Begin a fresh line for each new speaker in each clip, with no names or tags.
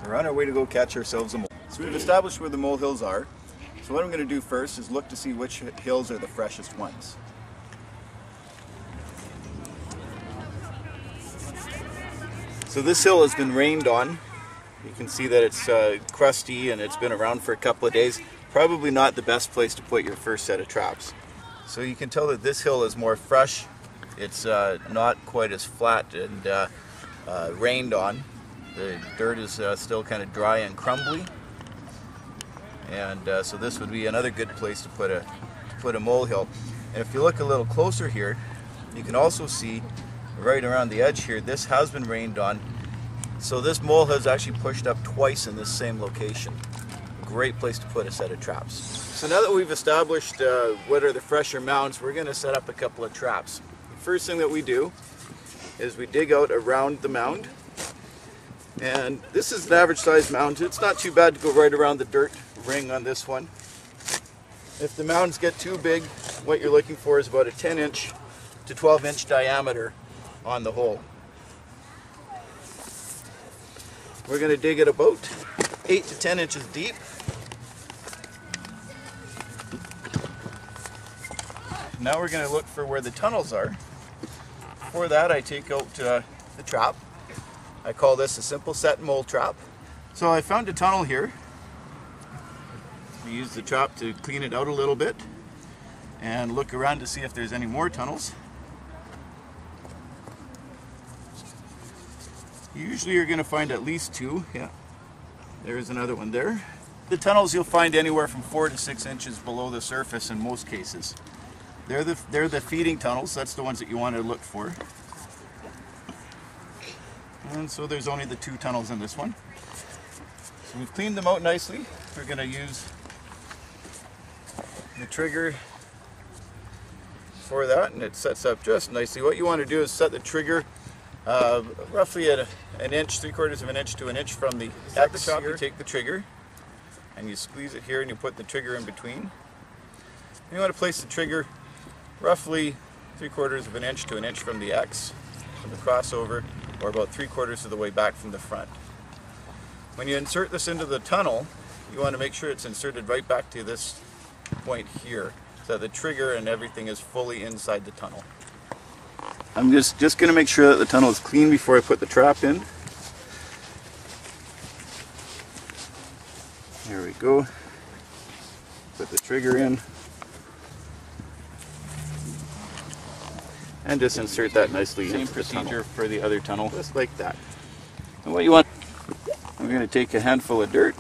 We're on our way to go catch ourselves a mole. So we've established where the mole hills are. So what I'm going to do first is look to see which hills are the freshest ones. So this hill has been rained on. You can see that it's crusty and it's been around for a couple of days. Probably not the best place to put your first set of traps. So you can tell that this hill is more fresh. It's not quite as flat and rained on. The dirt is still kind of dry and crumbly. And so this would be another good place to put a molehill. And if you look a little closer here, you can also see right around the edge here, this has been rained on. So this mole has actually pushed up twice in this same location. Great place to put a set of traps. So now that we've established what are the fresher mounds, we're going to set up a couple of traps. The first thing that we do is we dig out around the mound. And this is an average size mound. It's not too bad to go right around the dirt ring on this one. If the mounds get too big, what you're looking for is about a 10-inch to 12-inch diameter on the hole. We're going to dig it about 8 to 10 inches deep. Now we're going to look for where the tunnels are. For that, I take out the trap. I call this a simple set mole trap. So I found a tunnel here. We use the trap to clean it out a little bit and look around to see if there's any more tunnels. Usually you're going to find at least two. Yeah, there's another one there. The tunnels you'll find anywhere from 4 to 6 inches below the surface in most cases. They're the feeding tunnels. That's the ones that you want to look for. And so there's only the 2 tunnels in this one. So we've cleaned them out nicely. We're going to use the trigger for that, and it sets up just nicely. What you want to do is set the trigger roughly at an inch, 3/4 of an inch to an inch from the X here. You take the trigger and you squeeze it here and you put the trigger in between. And you want to place the trigger roughly 3/4 of an inch to an inch from the X, from the crossover, or about 3/4 of the way back from the front. When you insert this into the tunnel, you want to make sure it's inserted right back to this point here, so that the trigger and everything is fully inside the tunnel. I'm just going to make sure that the tunnel is clean before I put the trap in. There we go. Put the trigger in. And just insert that nicely. Same procedure for the other tunnel, just like that. And what you want, we're going to take a handful of dirt.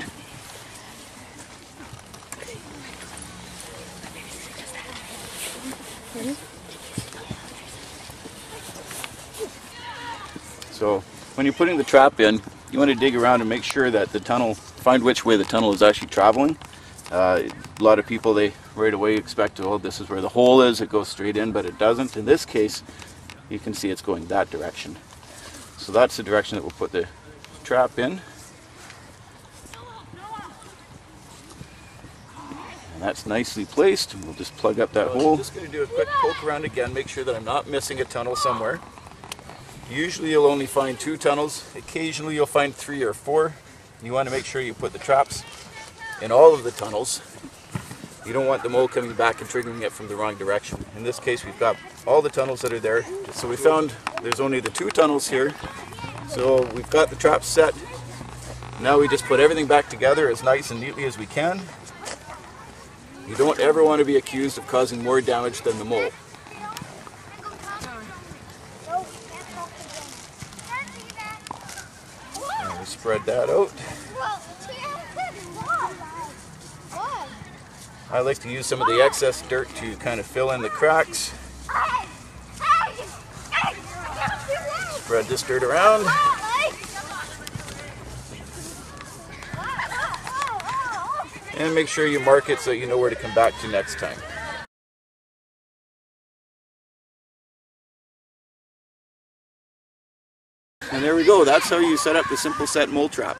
So when you're putting the trap in, you want to dig around and make sure that the tunnel, find which way the tunnel is actually traveling. A lot of people, they right away expect, oh, this is where the hole is, it goes straight in, but it doesn't. In this case, you can see it's going that direction. So that's the direction that we'll put the trap in. And that's nicely placed. We'll just plug up that hole. I'm just going to do a quick poke around again, make sure that I'm not missing a tunnel somewhere. Usually you'll only find 2 tunnels. Occasionally you'll find 3 or 4. You want to make sure you put the traps in all of the tunnels. You don't want the mole coming back and triggering it from the wrong direction. In this case, we've got all the tunnels that are there. So we found there's only the 2 tunnels here. So we've got the traps set. Now we just put everything back together as nice and neatly as we can. You don't ever want to be accused of causing more damage than the mole. And we spread that out. I like to use some of the excess dirt to kind of fill in the cracks. Spread this dirt around. And make sure you mark it so you know where to come back to next time. And there we go, that's how you set up the simple set mole trap.